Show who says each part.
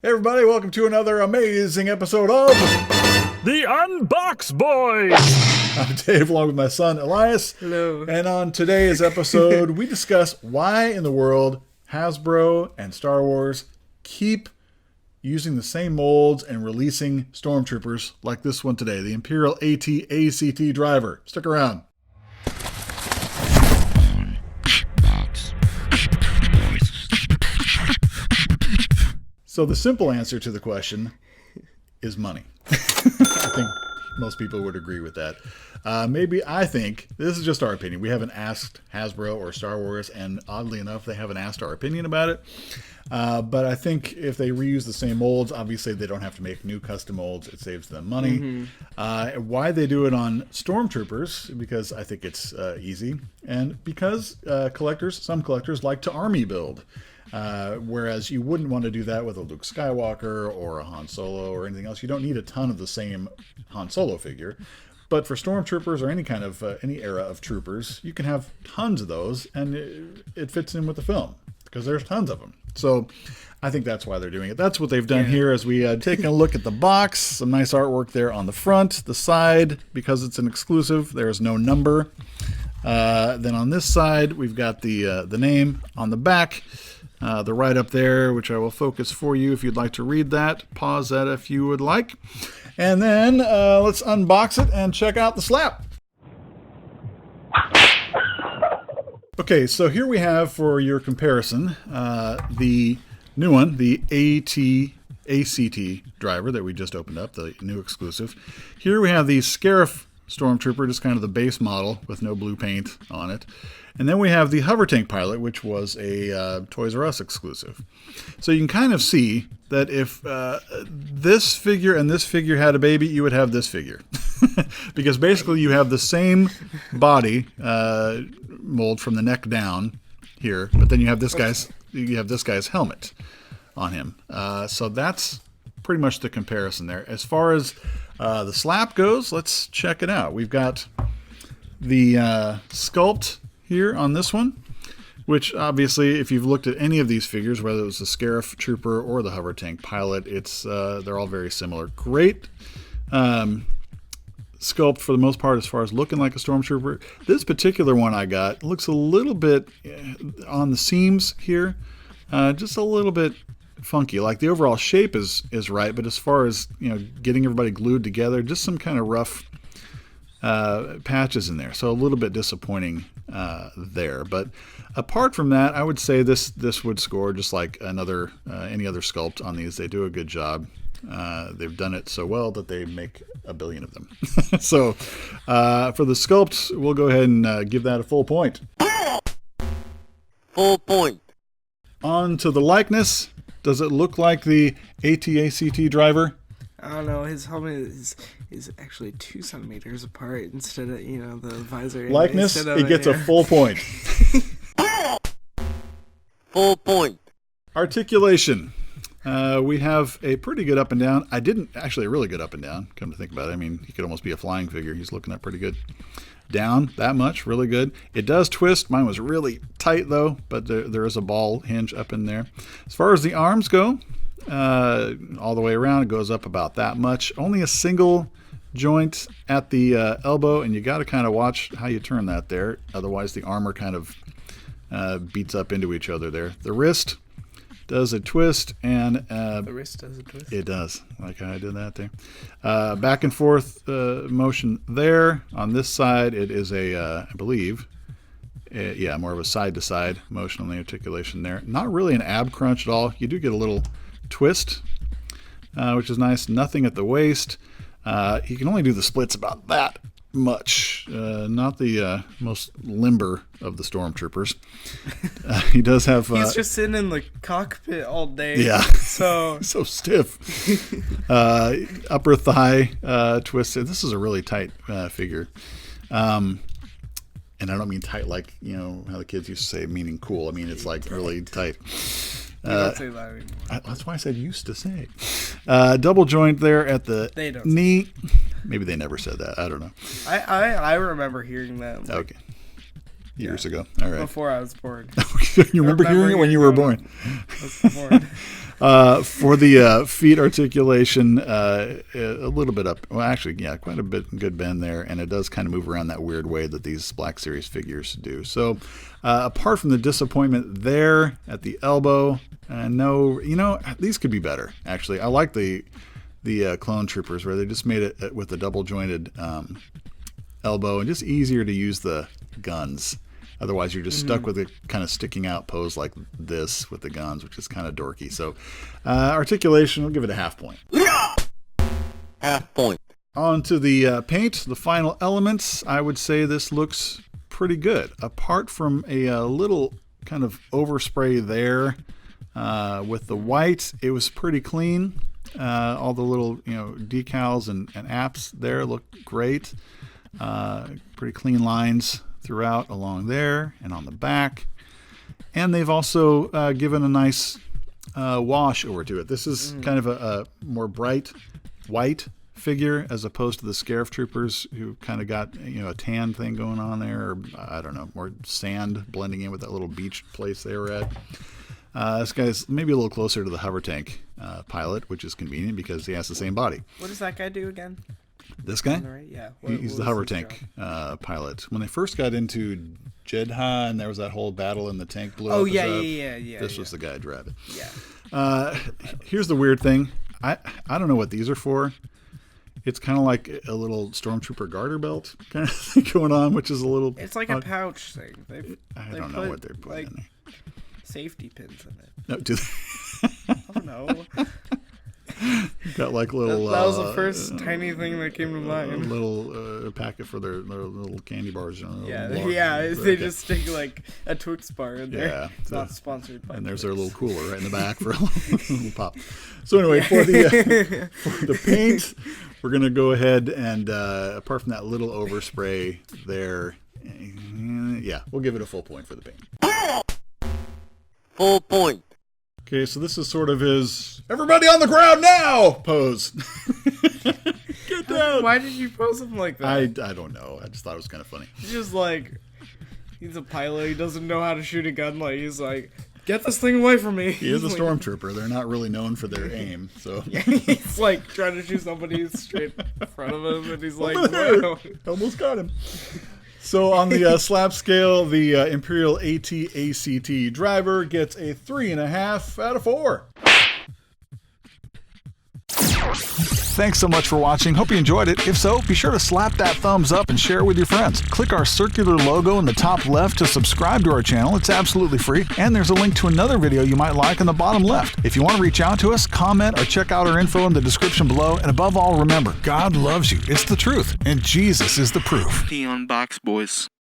Speaker 1: Hey everybody, welcome to another amazing episode of
Speaker 2: The Unbox Boys!
Speaker 1: I'm Dave, along with my son Elias.
Speaker 3: Hello.
Speaker 1: And on today's episode, we discuss why in the world Hasbro and Star Wars keep using the same molds and releasing stormtroopers like this one today, the Imperial AT-ACT driver. Stick around. So the simple answer to the question is money. I think most people would agree with that. I think, this is just our opinion. We haven't asked Hasbro or Star Wars, and oddly enough, they haven't asked our opinion about it. But I think if they reuse the same molds, obviously they don't have to make new custom molds. It saves them money. Why they do it on Stormtroopers, because I think it's easy, and because some collectors like to army build. Whereas you wouldn't want to do that with a Luke Skywalker or a Han Solo or anything else. You don't need a ton of the same Han Solo figure. But for stormtroopers or any kind of any era of troopers, you can have tons of those, and it fits in with the film because there's tons of them. So I think that's why they're doing it. That's what they've done here as we take a look at the box. Some nice artwork there on the front, the side, because it's an exclusive. There's no number. Then on this side, we've got the name on the back. The write-up there, which I will focus for you if you'd like to read that. Pause that if you would like. And then let's unbox it and check out the slap. Okay, so here we have for your comparison the new one, the AT-ACT driver that we just opened up, the new exclusive. Here we have the Scarif Stormtrooper, just kind of the base model with no blue paint on it. And then we have the Hover Tank Pilot, which was a Toys R Us exclusive. So you can kind of see that if this figure and this figure had a baby, you would have this figure. Because basically you have the same body mold from the neck down here, but then you have this guy's helmet on him. So that's pretty much the comparison there. As far as the slap goes, let's check it out. We've got the Sculpt here on this one, which obviously if you've looked at any of these figures, whether it was the Scarif Trooper or the Hover Tank Pilot, they're all very similar. Great sculpt for the most part as far as looking like a Stormtrooper. This particular one I got looks a little bit on the seams here, just a little bit funky. Like the overall shape is right, but as far as getting everybody glued together, just some kind of rough patches in there, so a little bit disappointing there. But apart from that, I would say this would score just like any other sculpt on these. They do a good job. They've done it so well that they make a billion of them. So for the sculpt, we'll go ahead and give that a full point.
Speaker 3: Full point.
Speaker 1: On to the likeness. Does it look like the AT-ACT driver?
Speaker 3: I don't know. His helmet is actually 2 centimeters apart instead of the visor.
Speaker 1: Likeness, it gets a full point.
Speaker 3: Full point.
Speaker 1: Articulation. We have a pretty good up and down. A really good up and down, come to think about it. I mean, he could almost be a flying figure. He's looking at pretty good. Down, that much, really good. It does twist. Mine was really tight, though, but there is a ball hinge up in there. As far as the arms go, all the way around, it goes up about that much. Only a single joint at the elbow, and you got to kind of watch how you turn that there. Otherwise, the armor kind of beats up into each other there. The wrist does a twist, and
Speaker 3: The wrist does a twist?
Speaker 1: It does, like how I did that there. Back and forth motion there. On this side, it is I believe, more of a side-to-side motion on the articulation there. Not really an ab crunch at all. You do get a little twist, which is nice. Nothing at the waist. He can only do the splits about that much. Not the most limber of the stormtroopers. He does have.
Speaker 3: He's just sitting in the cockpit all day.
Speaker 1: Yeah.
Speaker 3: So
Speaker 1: so stiff. Upper thigh twisted. This is a really tight figure. And I don't mean tight like how the kids used to say, meaning cool. I mean it's like really tight.
Speaker 3: you don't say that anymore.
Speaker 1: That's why I said used to say. Double joint there at the knee. Maybe they never said that. I don't know.
Speaker 3: I remember hearing that.
Speaker 1: Okay. Years ago. All right.
Speaker 3: Before I was born.
Speaker 1: Okay. You remember hearing it when you were born.
Speaker 3: Was born.
Speaker 1: For the feet articulation, a little bit up. Well, actually, yeah, quite a bit good bend there, and it does kind of move around that weird way that these Black Series figures do. So, apart from the disappointment there at the elbow, no, these could be better. Actually, I like the Clone Troopers where they just made it with a double jointed elbow and just easier to use the guns. Otherwise, you're just stuck with a kind of sticking out pose like this with the guns, which is kind of dorky. So, articulation, we'll give it a half point.
Speaker 4: Half point.
Speaker 1: On to the paint, the final elements. I would say this looks pretty good. Apart from a little kind of overspray there with the white, it was pretty clean. All the little decals and apps there look great. Pretty clean lines throughout along there and on the back, and they've also given a nice wash over to it. This is kind of a more bright white figure as opposed to the Scarif Troopers who kind of got a tan thing going on there, or I don't know, more sand blending in with that little beach place they were at. This guy's maybe a little closer to the hover tank pilot, which is convenient because he has the same body.
Speaker 3: What does that guy do again?
Speaker 1: This guy?
Speaker 3: Right? Yeah.
Speaker 1: He's the hover tank pilot. When they first got into Jedha and there was that whole battle and the tank blew up.
Speaker 3: Yeah.
Speaker 1: This was the guy driving.
Speaker 3: Yeah.
Speaker 1: Here's the weird thing. I don't know what these are for. It's kind of like a little stormtrooper garter belt kind of thing going on, which is a little...
Speaker 3: It's like a pouch thing.
Speaker 1: I don't know what they're putting in there.
Speaker 3: Safety pins in it.
Speaker 1: No, do they?
Speaker 3: I don't know.
Speaker 1: Got like little...
Speaker 3: That was the first tiny thing that came to mind.
Speaker 1: A little packet for their little candy bars.
Speaker 3: They just stick like a Twix bar in there.
Speaker 1: Yeah.
Speaker 3: It's not sponsored by
Speaker 1: And there's
Speaker 3: Twix.
Speaker 1: their little cooler right in the back for a little pop. So anyway, for the paint, we're going to go ahead and, apart from that little overspray there, we'll give it a full point for the paint.
Speaker 4: Full point.
Speaker 1: Okay, so this is sort of his "everybody on the ground now" pose. Get down.
Speaker 3: Why did you pose him like that?
Speaker 1: I don't know. I just thought it was kind of funny.
Speaker 3: He's just like, he's a pilot. He doesn't know how to shoot a gun. Like he's like, get this thing away from me.
Speaker 1: He is a stormtrooper. They're not really known for their aim, so
Speaker 3: he's like trying to shoot somebody straight in front of him, and he's like,
Speaker 1: whoa. Almost got him. So on the slap scale, the Imperial AT-ACT driver gets a 3.5 out of 4. Thanks so much for watching. Hope you enjoyed it. If so, be sure to slap that thumbs up and share it with your friends. Click our circular logo in the top left to subscribe to our channel. It's absolutely free. And there's a link to another video you might like in the bottom left. If you want to reach out to us, comment or check out our info in the description below. And above all, remember, God loves you. It's the truth. And Jesus is the proof.
Speaker 5: The Unbox Boys.